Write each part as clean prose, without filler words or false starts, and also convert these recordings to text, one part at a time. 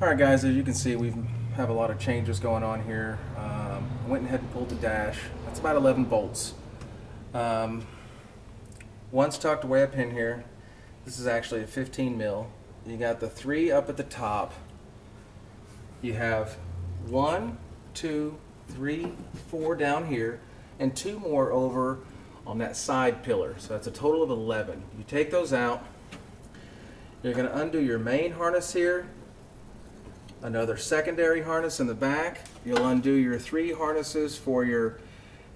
Alright guys, as you can see, we have a lot of changes going on here. I went ahead and pulled the dash. That's about 11 volts. One's tucked way up in here. This is actually a 15 mil. You got the 3 up at the top. You have 1, 2, 3, 4 down here, and 2 more over on that side pillar. So that's a total of 11. You take those out. You're going to undo your main harness here. Another secondary harness in the back. You'll undo your 3 harnesses for your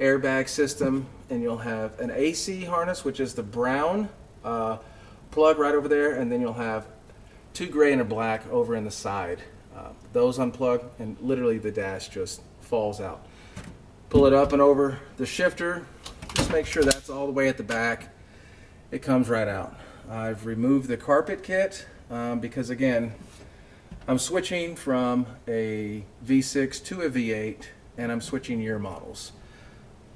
airbag system, and you'll have an AC harness, which is the brown plug right over there, and then you'll have 2 gray and a black over in the side. Those unplug, and literally the dash just falls out. Pull it up and over the shifter. Just make sure that's all the way at the back. It comes right out. I've removed the carpet kit because, again, I'm switching from a V6 to a V8, and I'm switching year models.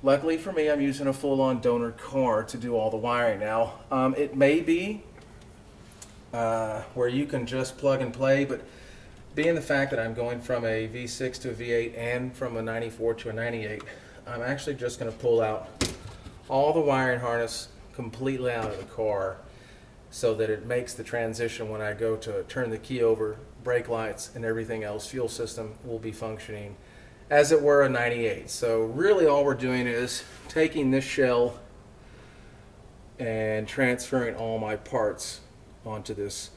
Luckily for me, I'm using a full-on donor car to do all the wiring now. It may be where you can just plug and play, but being the fact that I'm going from a V6 to a V8 and from a 94 to a 98, I'm actually just going to pull out all the wiring harness completely out of the car so that it makes the transition when I go to turn the key over. Brake lights and everything else, fuel system will be functioning as it were a 98. So really all we're doing is taking this shell and transferring all my parts onto this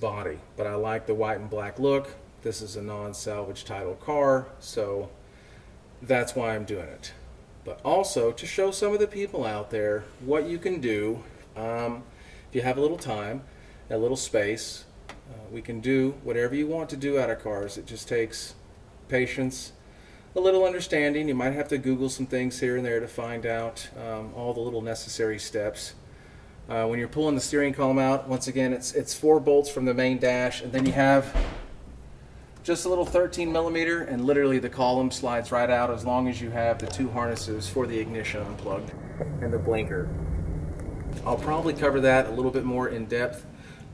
body. But I like the white and black look. This is a non-salvage title car, so that's why I'm doing it. But also to show some of the people out there what you can do if you have a little time, a little space. We can do whatever you want to do out of cars. It just takes patience, a little understanding. You might have to Google some things here and there to find out all the little necessary steps. When you're pulling the steering column out, once again, it's 4 bolts from the main dash, and then you have just a little 13 millimeter, and literally the column slides right out as long as you have the 2 harnesses for the ignition unplugged and the blinker. I'll probably cover that a little bit more in depth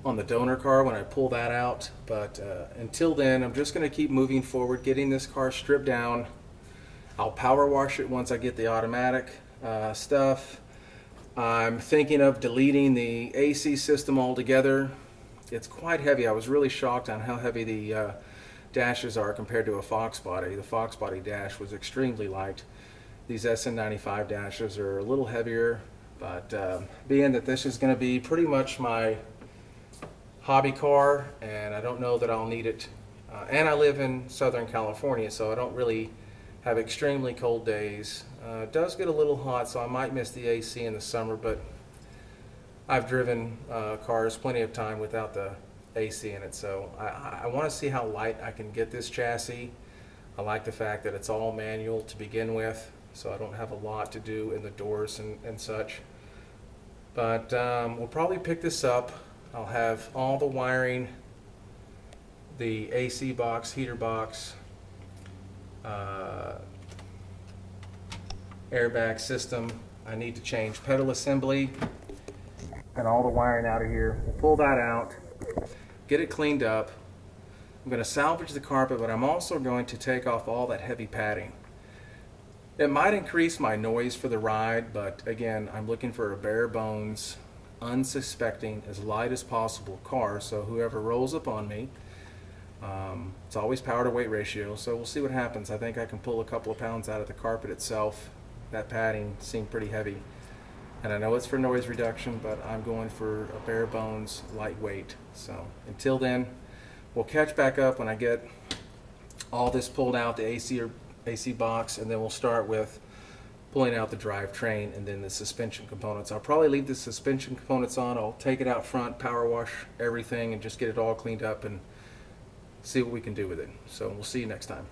on the donor car when I pull that out, but until then I'm just going to keep moving forward, getting this car stripped down. I'll power wash it once I get the automatic stuff. I'm thinking of deleting the AC system altogether. It's quite heavy. I was really shocked on how heavy the dashes are compared to a Fox body. The Fox body dash was extremely light. These SN95 dashes are a little heavier, but being that this is going to be pretty much my hobby car, and I don't know that I'll need it, and I live in Southern California, so I don't really have extremely cold days. It does get a little hot, so I might miss the AC in the summer, but I've driven cars plenty of time without the AC in it, so I want to see how light I can get this chassis. I like the fact that it's all manual to begin with, so I don't have a lot to do in the doors and such. But we'll probably pick this up. I'll have all the wiring, the AC box, heater box, airbag system. I need to change pedal assembly and all the wiring out of here. We'll pull that out, get it cleaned up. I'm going to salvage the carpet, but I'm also going to take off all that heavy padding. It might increase my noise for the ride, but again, I'm looking for a bare bones, unsuspecting, as light as possible car, so whoever rolls up on me, it's always power to weight ratio, so we'll see what happens. I think I can pull a couple of pounds out of the carpet itself. That padding seemed pretty heavy, and I know it's for noise reduction, but I'm going for a bare bones lightweight. So until then, we'll catch back up when I get all this pulled out, the AC box, and then we'll start with pulling out the drivetrain and then the suspension components. I'll probably leave the suspension components on. I'll take it out front, power wash everything, and just get it all cleaned up and see what we can do with it. So we'll see you next time.